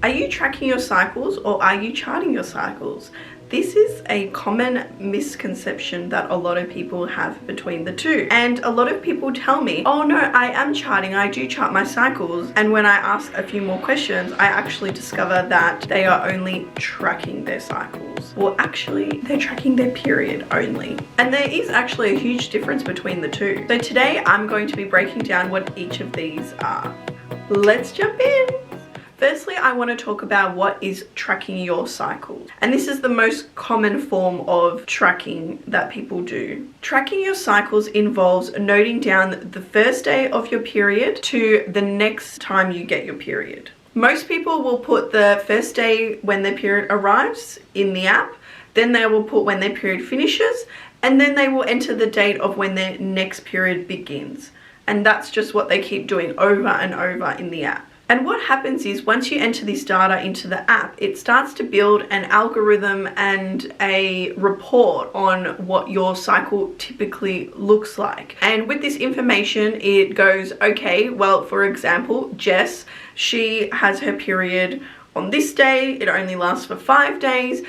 Are you tracking your cycles or are you charting your cycles? This is a common misconception that a lot of people have between the two. And a lot of people tell me, oh no, I am charting, I do chart my cycles. And when I ask a few more questions, I actually discover that they are only tracking their cycles. Or actually, they're tracking their period only. And there is actually a huge difference between the two. So today I'm going to be breaking down what each of these are. Let's jump in. Firstly, I want to talk about what is tracking your cycles. And this is the most common form of tracking that people do. Tracking your cycles involves noting down the first day of your period to the next time you get your period. Most people will put the first day when their period arrives in the app, then they will put when their period finishes, and then they will enter the date of when their next period begins. And that's just what they keep doing over and over in the app. And what happens is once you enter this data into the app, it starts to build an algorithm and a report on what your cycle typically looks like. And with this information, it goes, okay, well, for example, Jess, she has her period on this day, it only lasts for 5 days,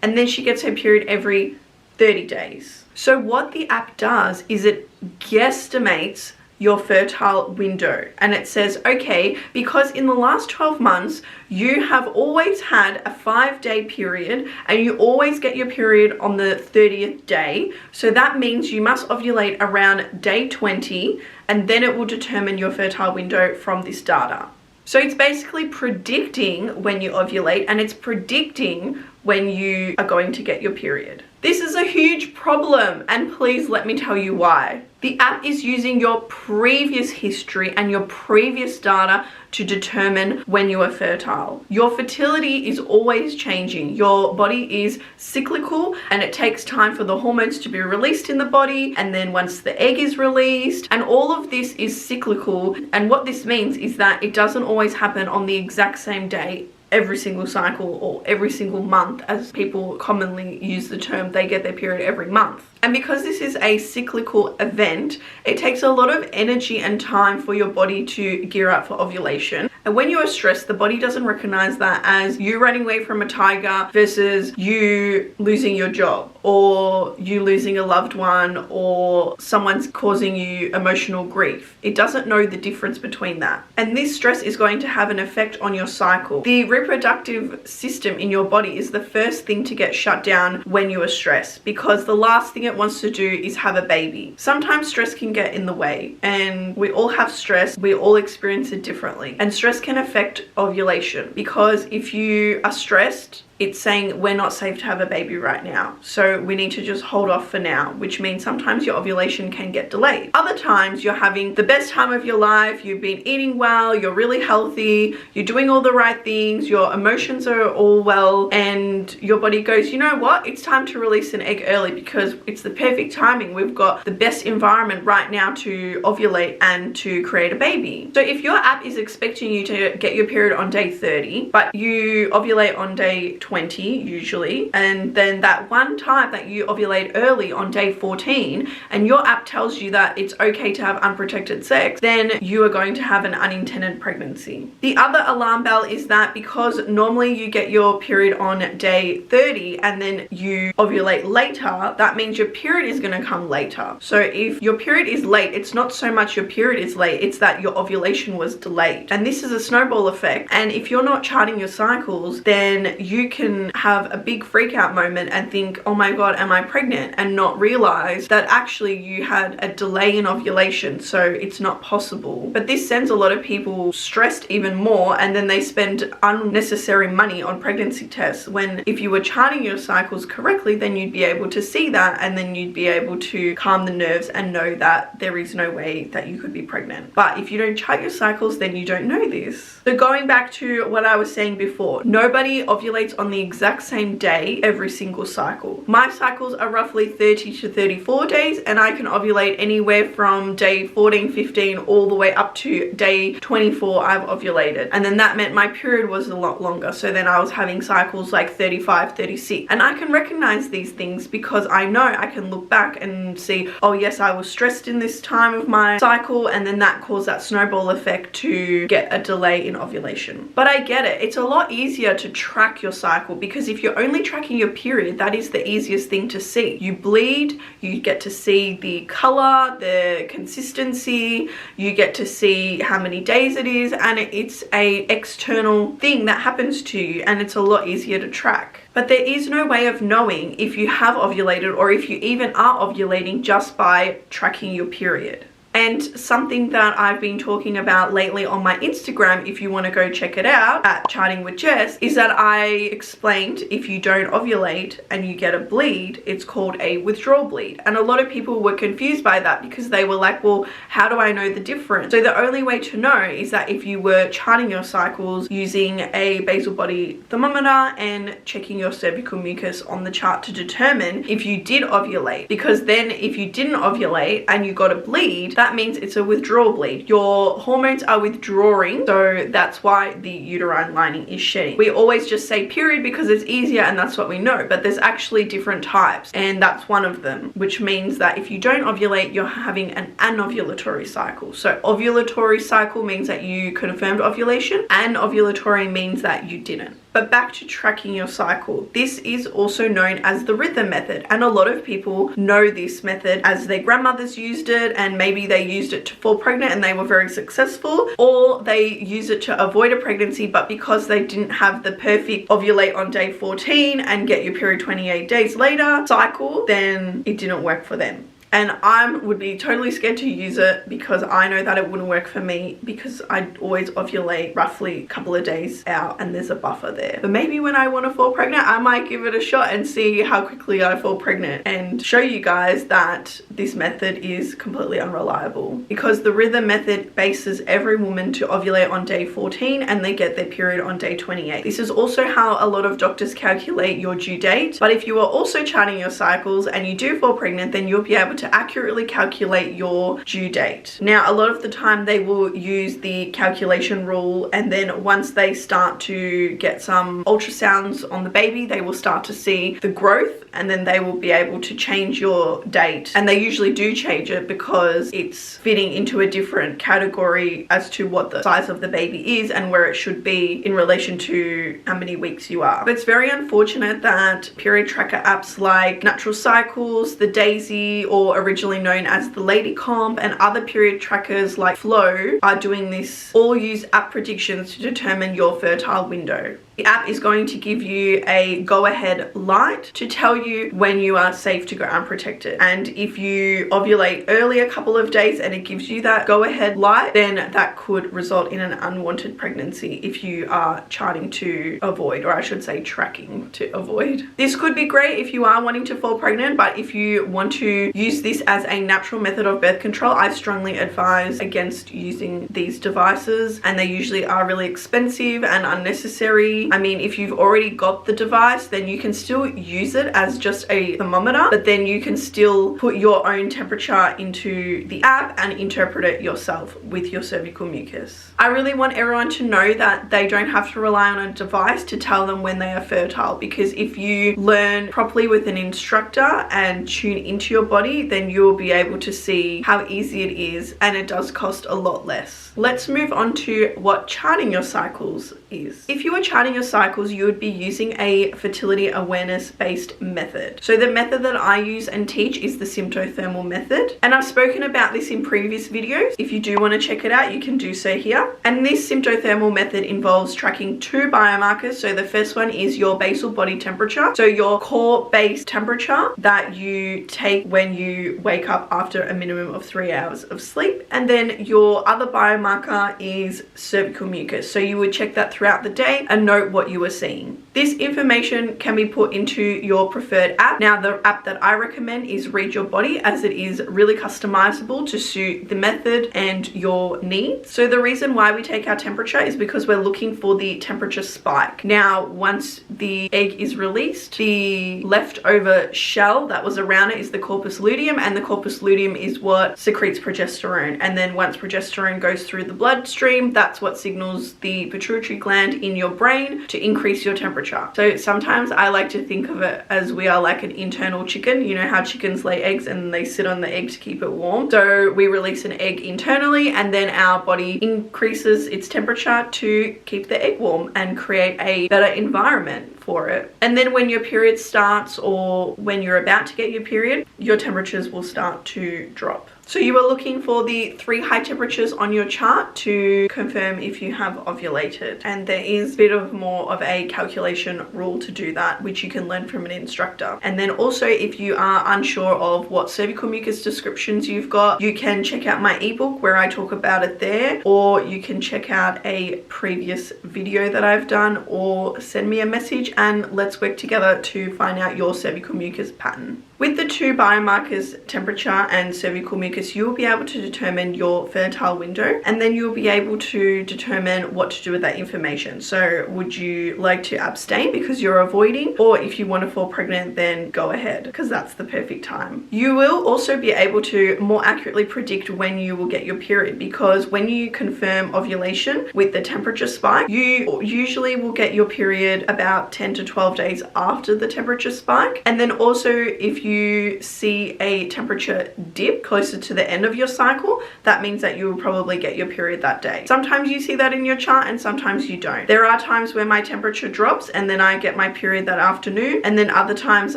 and then she gets her period every 30 days. So what the app does is it guesstimates your fertile window, and it says, okay, because in the last 12 months you have always had a 5-day period and you always get your period on the 30th day, so that means you must ovulate around day 20, and then it will determine your fertile window from this data. So it's basically predicting when you ovulate, and it's predicting when you are going to get your period. This is a huge problem, and please let me tell you why. The app is using your previous history and your previous data to determine when you are fertile. Your fertility is always changing. Your body is cyclical, and it takes time for the hormones to be released in the body, and then once the egg is released, and all of this is cyclical. And what this means is that it doesn't always happen on the exact same day every single cycle or every single month, as people commonly use the term. They get their period every month. And because this is a cyclical event, it takes a lot of energy and time for your body to gear up for ovulation. And when you are stressed, the body doesn't recognize that as you running away from a tiger versus you losing your job, or you losing a loved one, or someone's causing you emotional grief. It doesn't know the difference between that. And this stress is going to have an effect on your cycle. The reproductive system in your body is the first thing to get shut down when you are stressed, because the last thing it wants to do is have a baby. Sometimes stress can get in the way, and we all have stress. We all experience it differently. And stress can affect ovulation, because if you are stressed, it's saying we're not safe to have a baby right now, so we need to just hold off for now, which means sometimes your ovulation can get delayed. Other times you're having the best time of your life, you've been eating well, you're really healthy, you're doing all the right things, your emotions are all well, and your body goes, you know what, it's time to release an egg early because it's the perfect timing. We've got the best environment right now to ovulate and to create a baby. So if your app is expecting you to get your period on day 30, but you ovulate on day 20 usually, and then that one time that you ovulate early on day 14, and your app tells you that it's okay to have unprotected sex, then you are going to have an unintended pregnancy. The other alarm bell is that because normally you get your period on day 30 and then you ovulate later, that means your period is going to come later. So if your period is late, it's not so much your period is late, it's that your ovulation was delayed. And this is a snowball effect, and if you're not charting your cycles, then you can have a big freak out moment and think, oh my god, am I pregnant, and not realize that actually you had a delay in ovulation, so it's not possible. But this sends a lot of people stressed even more, and then they spend unnecessary money on pregnancy tests, when if you were charting your cycles correctly, then you'd be able to see that, and then you'd be able to calm the nerves and know that there is no way that you could be pregnant. But if you don't chart your cycles, then you don't know this. So going back to what I was saying before, nobody ovulates on on the exact same day every single cycle. My cycles are roughly 30 to 34 days, and I can ovulate anywhere from day 14, 15 all the way up to day 24 I've ovulated. And then that meant my period was a lot longer. So then I was having cycles like 35, 36. And I can recognize these things because I know I can look back and see, oh yes, I was stressed in this time of my cycle, and then that caused that snowball effect to get a delay in ovulation. But I get it. It's a lot easier to track your cycle because if you're only tracking your period, that is the easiest thing to see. You bleed, you get to see the color, the consistency, you get to see how many days it is, and it's a external thing that happens to you, and it's a lot easier to track. But there is no way of knowing if you have ovulated or if you even are ovulating just by tracking your period. And something that I've been talking about lately on my Instagram, if you want to go check it out at Charting with Jess, is that I explained if you don't ovulate and you get a bleed, it's called a withdrawal bleed. And a lot of people were confused by that because they were like, well, how do I know the difference? So the only way to know is that if you were charting your cycles using a basal body thermometer and checking your cervical mucus on the chart to determine if you did ovulate. Because then if you didn't ovulate and you got a bleed, that means it's a withdrawal bleed. Your hormones are withdrawing, so that's why the uterine lining is shedding. We always just say period because it's easier and that's what we know, but there's actually different types, and that's one of them, which means that if you don't ovulate, you're having an anovulatory cycle. So ovulatory cycle means that you confirmed ovulation, and ovulatory means that you didn't. But back to tracking your cycle. This is also known as the rhythm method, and a lot of people know this method as their grandmothers used it, and maybe they used it to fall pregnant and they were very successful, or they use it to avoid a pregnancy, but because they didn't have the perfect ovulate on day 14 and get your period 28 days later cycle, then it didn't work for them. And I would be totally scared to use it because I know that it wouldn't work for me because I always ovulate roughly a couple of days out and there's a buffer there. But maybe when I want to fall pregnant, I might give it a shot and see how quickly I fall pregnant and show you guys that this method is completely unreliable, because the rhythm method bases every woman to ovulate on day 14 and they get their period on day 28. This is also how a lot of doctors calculate your due date. But if you are also charting your cycles and you do fall pregnant, then you'll be able to accurately calculate your due date. Now, a lot of the time they will use the calculation rule, and then once they start to get some ultrasounds on the baby, they will start to see the growth, and then they will be able to change your date. And they usually do change it because it's fitting into a different category as to what the size of the baby is and where it should be in relation to how many weeks you are. But it's very unfortunate that period tracker apps like Natural Cycles, the Daisy, or originally known as the Lady Comp, and other period trackers like Flow are doing this. All use app predictions to determine your fertile window. The app is going to give you a go-ahead light to tell you when you are safe to go unprotected. And if you ovulate early a couple of days and it gives you that go-ahead light, then that could result in an unwanted pregnancy if you are charting to avoid, or I should say tracking to avoid. This could be great if you are wanting to fall pregnant, but if you want to use this as a natural method of birth control, I strongly advise against using these devices, and they usually are really expensive and unnecessary. I mean, if you've already got the device, then you can still use it as just a thermometer, but then you can still put your own temperature into the app and interpret it yourself with your cervical mucus. I really want everyone to know that they don't have to rely on a device to tell them when they are fertile, because if you learn properly with an instructor and tune into your body, then you'll be able to see how easy it is, and it does cost a lot less. Let's move on to what charting your cycles is. If you are charting your cycles, you would be using a fertility awareness based method. So the method that I use and teach is the symptothermal method, and I've spoken about this in previous videos. If you do want to check it out, you can do so here. And this symptothermal method involves tracking two biomarkers. So the first one is your basal body temperature, so your core base temperature that you take when you wake up after a minimum of 3 hours of sleep. And then your other biomarker is cervical mucus. So you would check that throughout the day and note know what you are seeing. This information can be put into your preferred app. Now, the app that I recommend is Read Your Body, as it is really customizable to suit the method and your needs. So the reason why we take our temperature is because we're looking for the temperature spike. Now, once the egg is released, the leftover shell that was around it is the corpus luteum, and the corpus luteum is what secretes progesterone. And then once progesterone goes through the bloodstream, that's what signals the pituitary gland in your brain to increase your temperature. So sometimes I like to think of it as we are like an internal chicken. You know how chickens lay eggs and they sit on the egg to keep it warm? So we release an egg internally, and then our body increases its temperature to keep the egg warm and create a better environment for it. And then when your period starts, or when you're about to get your period, your temperatures will start to drop. So you are looking for the 3 high temperatures on your chart to confirm if you have ovulated. And there is a bit of more of a calculation rule to do that, which you can learn from an instructor. And then also, if you are unsure of what cervical mucus descriptions you've got, you can check out my ebook where I talk about it there, or you can check out a previous video that I've done, or send me a message and let's work together to find out your cervical mucus pattern. With the 2 biomarkers, temperature and cervical mucus, you will be able to determine your fertile window, and then you'll be able to determine what to do with that information. So would you like to abstain because you're avoiding, or if you want to fall pregnant, then go ahead, because that's the perfect time. You will also be able to more accurately predict when you will get your period, because when you confirm ovulation with the temperature spike, you usually will get your period about 10 to 12 days after the temperature spike. And then also, if you see a temperature dip closer to the end of your cycle, that means that you will probably get your period that day. Sometimes you see that in your chart and sometimes you don't. There are times where my temperature drops and then I get my period that afternoon, and then other times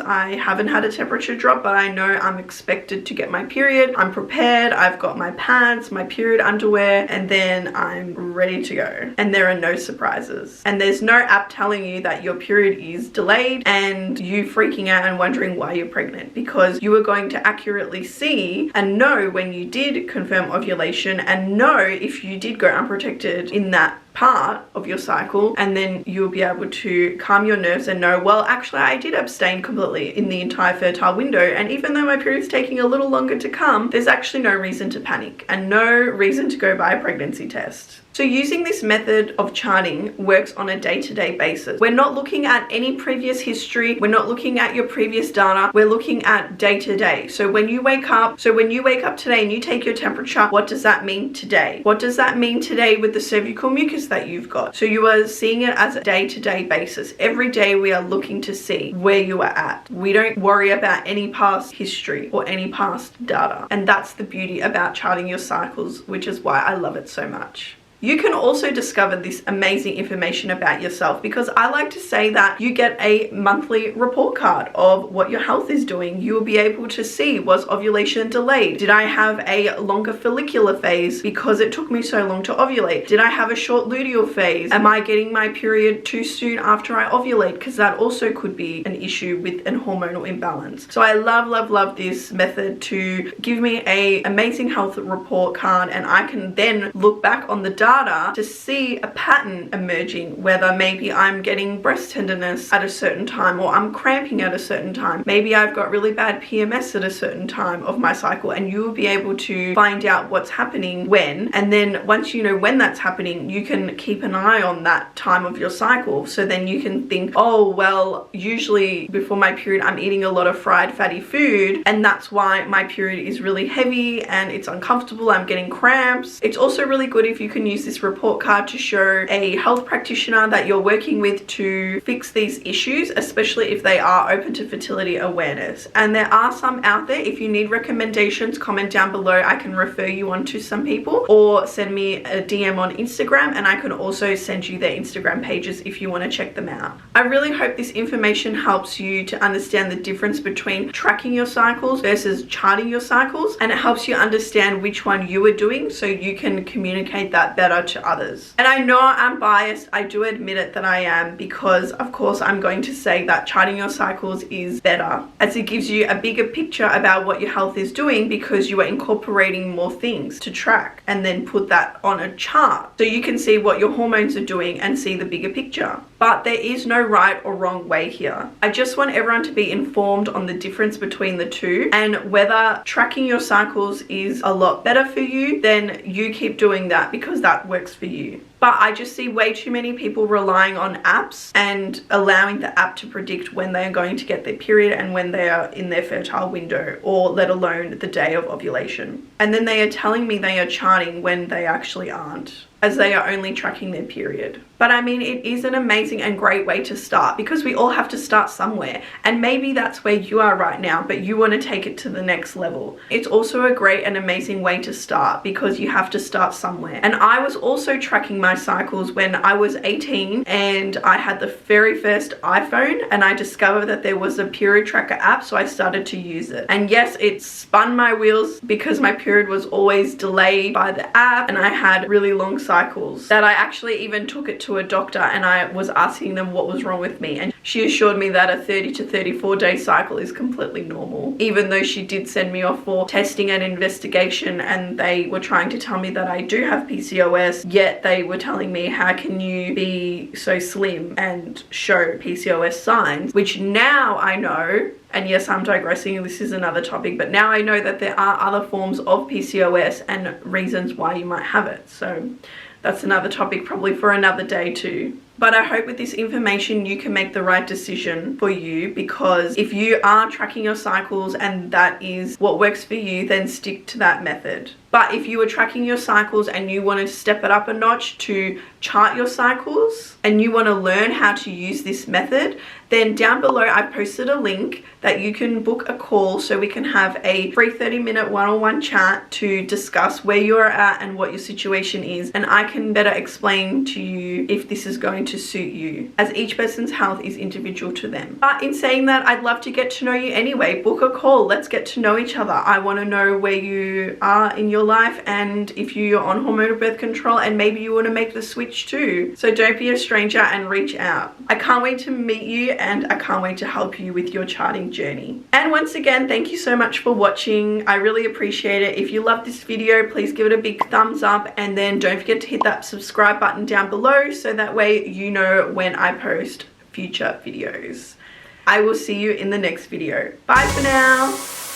I haven't had a temperature drop, but I know I'm expected to get my period. I'm prepared, I've got my pads, my period underwear, and then I'm ready to go. And there are no surprises. And there's no app telling you that your period is delayed and you freaking out and wondering why you're pregnant, because you are going to accurately see and know when you did confirm ovulation, and know if you did go unprotected in that part of your cycle, and then you'll be able to calm your nerves and know, well, actually I did abstain completely in the entire fertile window, and even though my period's taking a little longer to come, there's actually no reason to panic and no reason to go buy a pregnancy test. So using this method of charting works on a day-to-day basis. We're not looking at any previous history. We're not looking at your previous data. We're looking at day-to-day. So when you wake up today and you take your temperature, what does that mean today? What does that mean today with the cervical mucus that you've got? So you are seeing it as a day-to-day basis. Every day we are looking to see where you are at. We don't worry about any past history or any past data. And that's the beauty about charting your cycles, which is why I love it so much. You can also discover this amazing information about yourself, because I like to say that you get a monthly report card of what your health is doing. You will be able to see, was ovulation delayed? Did I have a longer follicular phase because it took me so long to ovulate? Did I have a short luteal phase? Am I getting my period too soon after I ovulate? Because that also could be an issue with an hormonal imbalance. So I love this method to give me an amazing health report card, and I can then look back on the data to see a pattern emerging, whether maybe I'm getting breast tenderness at a certain time, or I'm cramping at a certain time. Maybe I've got really bad PMS at a certain time of my cycle, and you will be able to find out what's happening when. And then once you know when that's happening, you can keep an eye on that time of your cycle. So then you can think, oh, well, usually before my period, I'm eating a lot of fried fatty food, and that's why my period is really heavy and it's uncomfortable. I'm getting cramps. It's also really good if you can use this report card to show a health practitioner that you're working with to fix these issues, especially if they are open to fertility awareness. And there are some out there. If you need recommendations, comment down below. I can refer you on to some people, or send me a DM on Instagram, and I can also send you their Instagram pages if you want to check them out. I really hope this information helps you to understand the difference between tracking your cycles versus charting your cycles, and it helps you understand which one you are doing so you can communicate that better better to others. And I know I'm biased, I do admit it that I am, because of course I'm going to say that charting your cycles is better, as it gives you a bigger picture about what your health is doing, because you are incorporating more things to track and then put that on a chart so you can see what your hormones are doing and see the bigger picture. But there is no right or wrong way here. I just want everyone to be informed on the difference between the two, and whether tracking your cycles is a lot better for you, then you keep doing that because that works for you. But I just see way too many people relying on apps and allowing the app to predict when they are going to get their period and when they are in their fertile window, or let alone the day of ovulation. And then they are telling me they are charting when they actually aren't, as they are only tracking their period. But I mean, it is an amazing and great way to start, because we all have to start somewhere, and maybe that's where you are right now, but you want to take it to the next level. It's also a great and amazing way to start, because you have to start somewhere. And I was also tracking my cycles when I was 18, and I had the very first iPhone, and I discovered that there was a period tracker app, so I started to use it. And yes, it spun my wheels, because my period was always delayed by the app, and I had really long cycles that I actually even took it to a doctor, and I was asking them what was wrong with me, and she assured me that a 30 to 34 day cycle is completely normal, even though she did send me off for testing and investigation, and they were trying to tell me that I do have PCOS, yet they were telling me, how can you be so slim and show PCOS signs, which now I know. And yes, I'm digressing, this is another topic, but now I know that there are other forms of PCOS and reasons why you might have it. So that's another topic probably for another day too. But I hope with this information you can make the right decision for you, because if you are tracking your cycles and that is what works for you, then stick to that method. But if you are tracking your cycles and you want to step it up a notch to chart your cycles, and you want to learn how to use this method, then down below I posted a link that you can book a call so we can have a free 30-minute one-on-one chat to discuss where you're at and what your situation is, and I can better explain to you if this is going to suit you, as each person's health is individual to them. But in saying that, I'd love to get to know you anyway. Book a call, let's get to know each other. I want to know where you are in your life, and if you're on hormonal birth control, and maybe you want to make the switch too. So don't be a stranger and reach out. I can't wait to meet you, and I can't wait to help you with your charting journey. And once again, thank you so much for watching. I really appreciate it. If you love this video, please give it a big thumbs up, and then don't forget to hit that subscribe button down below, so that way you know when I post future videos. I will see you in the next video. Bye for now.